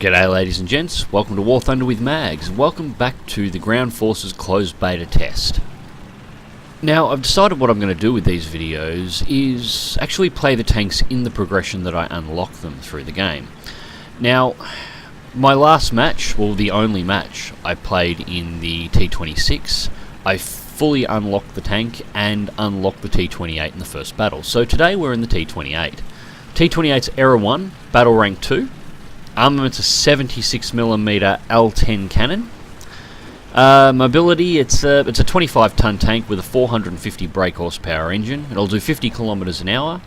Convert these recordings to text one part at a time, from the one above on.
G'day ladies and gents, welcome to War Thunder with Mags, and welcome back to the Ground Forces closed beta test. Now, I've decided what I'm going to do with these videos is actually play the tanks in the progression that I unlock them through the game. Now, my last match, well the only match I played in the T26, I fully unlocked the tank and unlocked the T28 in the first battle. So today we're in the T28. T28's Era 1, Battle Rank 2. Armament's a 76mm L10 cannon. Mobility, it's a 25-ton tank with a 450 brake horsepower engine. It'll do 50 kilometers an hour,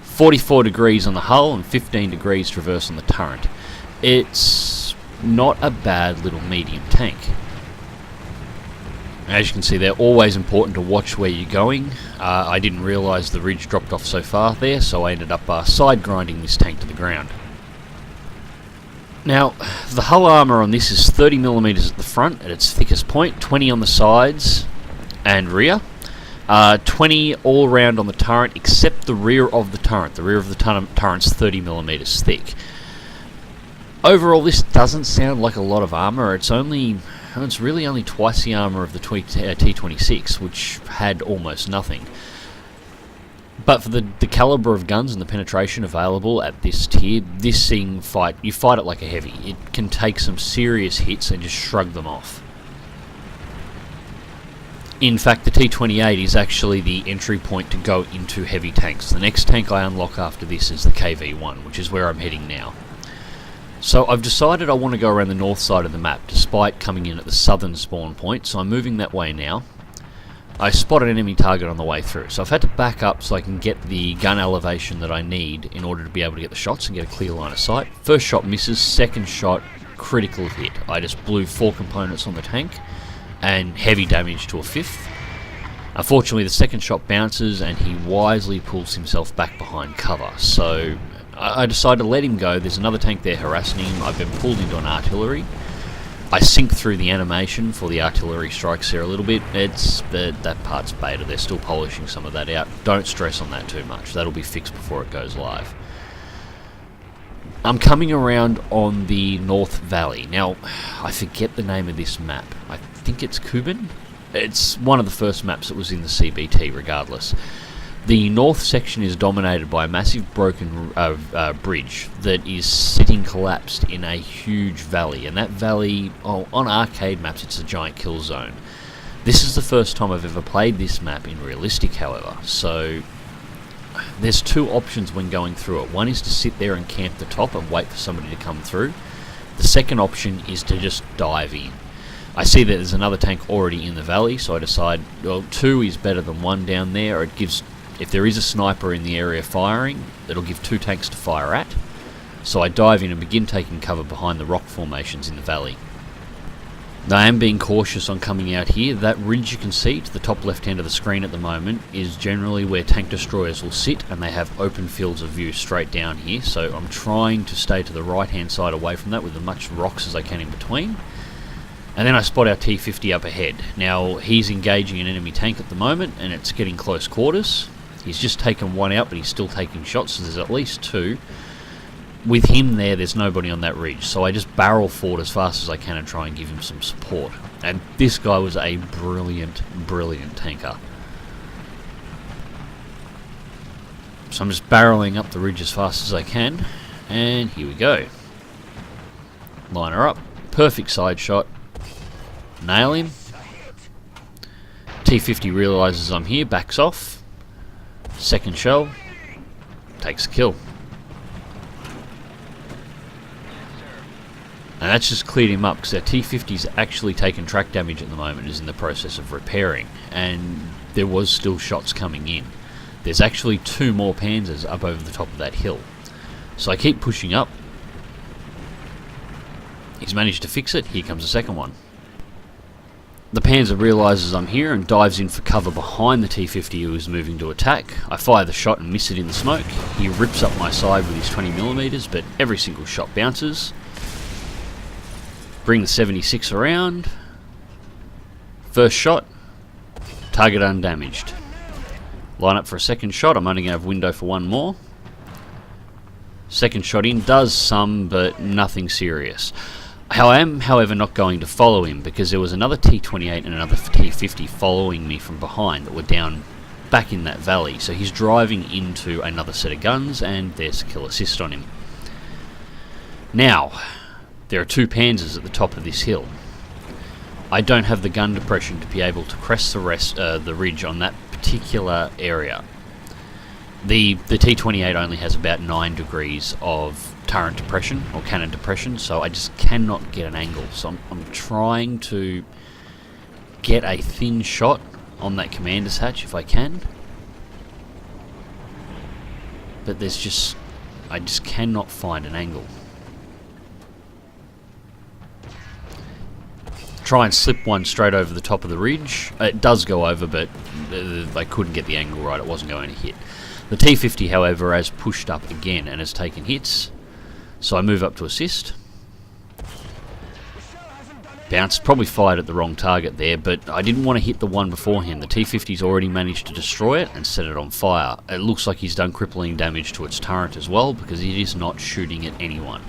44 degrees on the hull, and 15 degrees traverse on the turret. It's not a bad little medium tank. As you can see, they're always important to watch where you're going. I didn't realise the ridge dropped off so far there, so I ended up side grinding this tank to the ground. Now, the hull armour on this is 30mm at the front at its thickest point, 20 on the sides and rear, 20 all round on the turret except the rear of the turret. The rear of the turret's 30mm thick. Overall, this doesn't sound like a lot of armour. It's really only twice the armour of the T26, which had almost nothing. But for the calibre of guns and the penetration available at this tier, this thing you fight it like a heavy. It can take some serious hits and just shrug them off. In fact, the T28 is actually the entry point to go into heavy tanks. The next tank I unlock after this is the KV-1, which is where I'm heading now. So I've decided I want to go around the north side of the map, despite coming in at the southern spawn point, so I'm moving that way now. I spot an enemy target on the way through, so I've had to back up so I can get the gun elevation that I need in order to be able to get the shots and get a clear line of sight. First shot misses, second shot, critical hit. I just blew 4 components on the tank and heavy damage to a 5th. Unfortunately, the second shot bounces and he wisely pulls himself back behind cover, so I decided to let him go. There's another tank there harassing him. I've been pulled into an artillery. I sync through the animation for the artillery strikes here a little bit. That part's beta, they're still polishing some of that out. Don't stress on that too much, that'll be fixed before it goes live. I'm coming around on the North Valley. Now, I forget the name of this map. I think it's Kuban? It's one of the first maps that was in the CBT regardless. The north section is dominated by a massive broken bridge that is sitting collapsed in a huge valley, and that valley, on arcade maps it's a giant kill zone. This is the first time I've ever played this map in realistic, however, so there's 2 options when going through it. One is to sit there and camp the top and wait for somebody to come through. The second option is to just dive in. I see that there's another tank already in the valley, so I decide, well, 2 is better than 1 down there. If there is a sniper in the area firing, it'll give 2 tanks to fire at. So I dive in and begin taking cover behind the rock formations in the valley. Now, I am being cautious on coming out here. That ridge you can see to the top left hand of the screen at the moment is generally where tank destroyers will sit, and they have open fields of view straight down here. So I'm trying to stay to the right hand side away from that with as much rocks as I can in between. And then I spot our T50 up ahead. Now, he's engaging an enemy tank at the moment, and it's getting close quarters. He's just taken 1 out, but he's still taking shots, so there's at least 2. With him there's nobody on that ridge, so I just barrel forward as fast as I can and try and give him some support. And this guy was a brilliant, brilliant tanker. So I'm just barreling up the ridge as fast as I can, and here we go. Line her up, perfect side shot, nail him. T50 realises I'm here, backs off. Second shell, takes a kill. And that's just cleared him up because our T50's actually taken track damage at the moment, is in the process of repairing, and there was still shots coming in. There's actually 2 more Panzers up over the top of that hill. So I keep pushing up. He's managed to fix it, here comes the second one. The Panzer realises I'm here and dives in for cover behind the T50 who is moving to attack. I fire the shot and miss it in the smoke. He rips up my side with his 20mm, but every single shot bounces. Bring the 76 around. First shot, target undamaged. Line up for a second shot, I'm only going to have window for 1 more. Second shot in does some, but nothing serious. I am, however, not going to follow him because there was another T-28 and another T-50 following me from behind that were down back in that valley. So he's driving into another set of guns, and there's a kill assist on him. Now, there are two Panzers at the top of this hill. I don't have the gun depression to be able to crest the ridge on that particular area. The T-28 only has about 9 degrees of turret depression, or cannon depression, so I just cannot get an angle. So I'm trying to get a thin shot on that commander's hatch if I can. But I just cannot find an angle. Try and slip one straight over the top of the ridge. It does go over, but I couldn't get the angle right. It wasn't going to hit. The T-50, however, has pushed up again and has taken hits. So I move up to assist. Bounced, probably fired at the wrong target there, but I didn't want to hit the one before him. The T-50's already managed to destroy it and set it on fire. It looks like he's done crippling damage to its turret as well, because it is not shooting at anyone.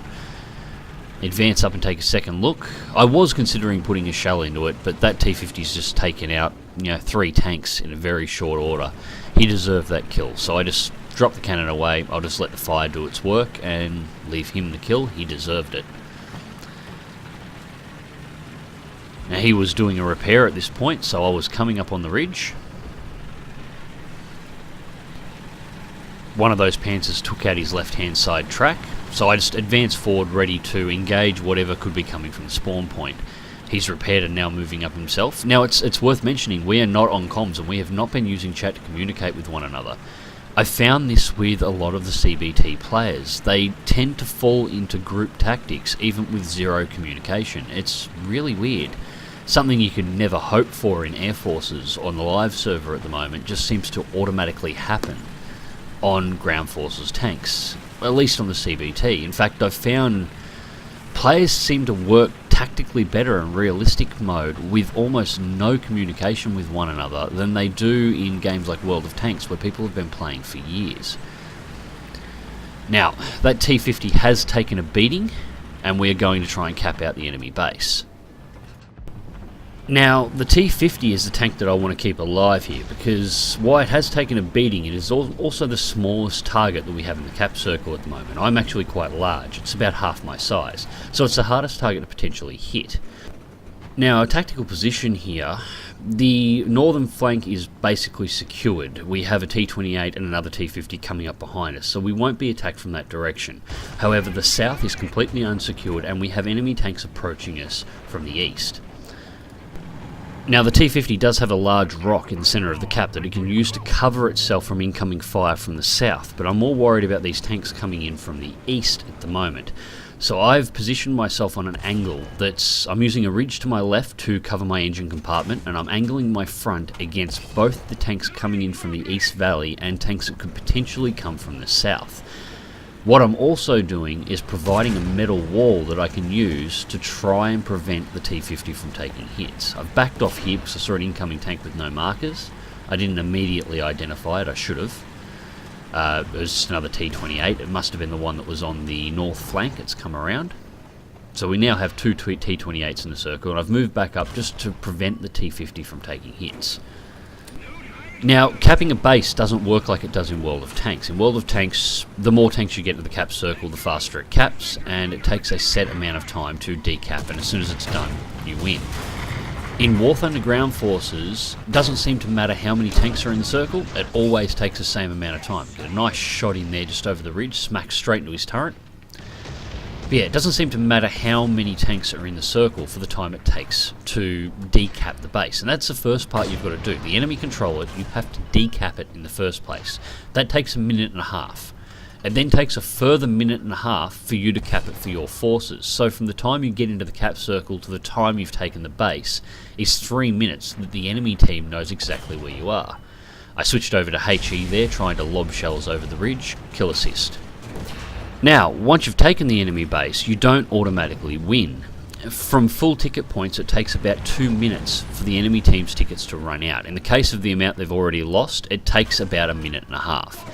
Advance up and take a second look. I was considering putting a shell into it, but that T-50's just taken out, 3 tanks in a very short order. He deserved that kill, so I just dropped the cannon away. I'll just let the fire do its work and leave him the kill. He deserved it. Now he was doing a repair at this point, so I was coming up on the ridge. One of those Panzers took out his left-hand side track, so I just advanced forward ready to engage whatever could be coming from the spawn point. He's repaired and now moving up himself. Now it's worth mentioning we are not on comms and we have not been using chat to communicate with one another. I found this with a lot of the CBT players. They tend to fall into group tactics even with zero communication. It's really weird. Something you could never hope for in Air Forces on the live server at the moment just seems to automatically happen on Ground Forces tanks, at least on the CBT. In fact, I've found players seem to work tactically better in realistic mode with almost no communication with one another than they do in games like World of Tanks, where people have been playing for years. Now, that T-50 has taken a beating, and we are going to try and cap out the enemy base. Now, the T-50 is the tank that I want to keep alive here, because while it has taken a beating, it is also the smallest target that we have in the cap circle at the moment. I'm actually quite large, it's about half my size, so it's the hardest target to potentially hit. Now, a tactical position here, the northern flank is basically secured. We have a T-28 and another T-50 coming up behind us, so we won't be attacked from that direction. However, the south is completely unsecured, and we have enemy tanks approaching us from the east. Now, the T-50 does have a large rock in the centre of the cap that it can use to cover itself from incoming fire from the south, but I'm more worried about these tanks coming in from the east at the moment. So I've positioned myself on an angle I'm using a ridge to my left to cover my engine compartment, and I'm angling my front against both the tanks coming in from the East Valley and tanks that could potentially come from the south. What I'm also doing is providing a metal wall that I can use to try and prevent the T-50 from taking hits. I've backed off here because I saw an incoming tank with no markers. I didn't immediately identify it, I should have. It was just another T-28. It must have been the one that was on the north flank. It's come around. So we now have 2 T-28s in the circle, and I've moved back up just to prevent the T-50 from taking hits. Now, capping a base doesn't work like it does in World of Tanks. In World of Tanks, the more tanks you get to the cap circle, the faster it caps, and it takes a set amount of time to decap, and as soon as it's done, you win. In War Thunder Ground Forces, it doesn't seem to matter how many tanks are in the circle, it always takes the same amount of time. Get a nice shot in there just over the ridge, smack straight into his turret. But yeah, it doesn't seem to matter how many tanks are in the circle for the time it takes to decap the base. And that's the first part you've got to do. The enemy control it, you have to decap it in the first place. That takes a minute and a half. It then takes a further minute and a half for you to cap it for your forces. So from the time you get into the cap circle to the time you've taken the base is 3 minutes that the enemy team knows exactly where you are. I switched over to HE there, trying to lob shells over the ridge, kill assist. Now, once you've taken the enemy base, you don't automatically win. From full ticket points, it takes about 2 minutes for the enemy team's tickets to run out. In the case of the amount they've already lost, it takes about a minute and a half.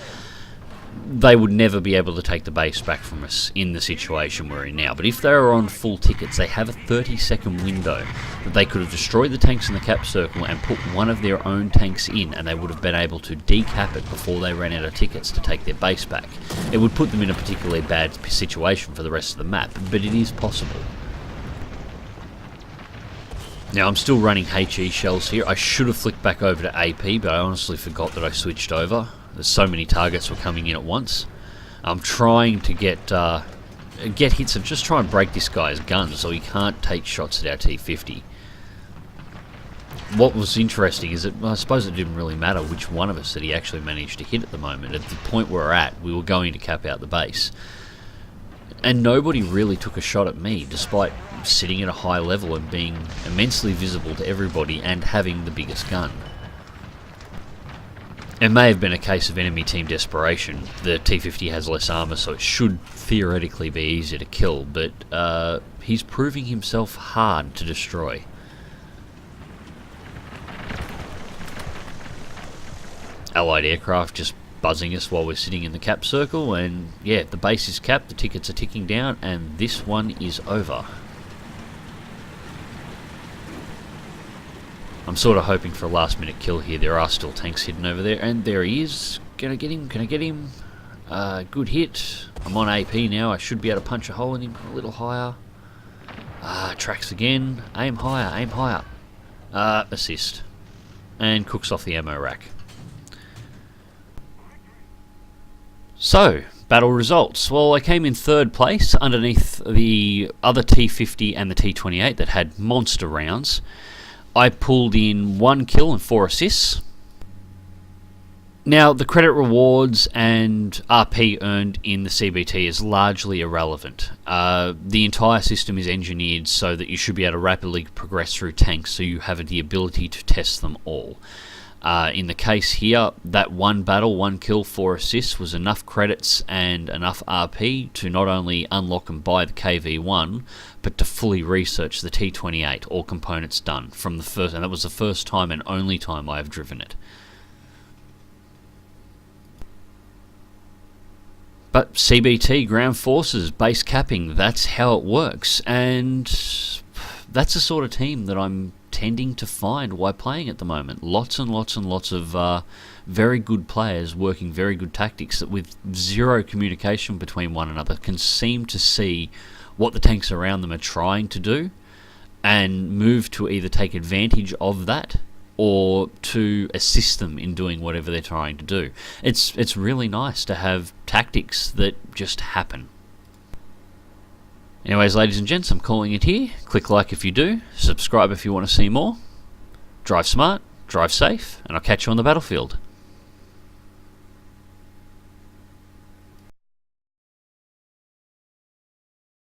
they would never be able to take the base back from us in the situation we're in now. But if they were on full tickets, they have a 30-second window that they could have destroyed the tanks in the cap circle and put one of their own tanks in, and they would have been able to decap it before they ran out of tickets to take their base back. It would put them in a particularly bad situation for the rest of the map, but it is possible. Now, I'm still running HE shells here. I should have flicked back over to AP, but I honestly forgot that I switched over. There's so many targets were coming in at once. I'm trying to get hits and just try and break this guy's gun so he can't take shots at our T50. What was interesting is that, well, I suppose it didn't really matter which one of us that he actually managed to hit at the moment. At the point we're at, we were going to cap out the base. And nobody really took a shot at me, despite sitting at a high level and being immensely visible to everybody and having the biggest gun. It may have been a case of enemy team desperation. The T50 has less armor, so it should theoretically be easier to kill, but he's proving himself hard to destroy. Allied aircraft just buzzing us while we're sitting in the cap circle, and yeah, the base is capped, the tickets are ticking down, and this one is over. I'm sort of hoping for a last minute kill here. There are still tanks hidden over there, and there he is. Gonna get him, can I get him? Good hit. I'm on AP now, I should be able to punch a hole in him a little higher. Tracks again, aim higher, aim higher. Assist. And cooks off the ammo rack. So, battle results. Well, I came in third place underneath the other T50 and the T28 that had monster rounds. I pulled in 1 kill and 4 assists. Now, the credit rewards and RP earned in the CBT is largely irrelevant. The entire system is engineered so that you should be able to rapidly progress through tanks, so you have the ability to test them all. In the case here, that 1 battle, 1 kill, 4 assists was enough credits and enough RP to not only unlock and buy the KV1, but to fully research the T28, all components done from the first, and that was the first time and only time I have driven it. But CBT, ground forces, base capping, that's how it works, and that's the sort of team that I'm tending to find while playing at the moment. Lots and lots and lots of very good players working very good tactics that with zero communication between one another can seem to see what the tanks around them are trying to do and move to either take advantage of that or to assist them in doing whatever they're trying to do. It's really nice to have tactics that just happen. Anyways, ladies and gents, I'm calling it here. Click like if you do, subscribe if you want to see more. Drive smart, drive safe, and I'll catch you on the battlefield.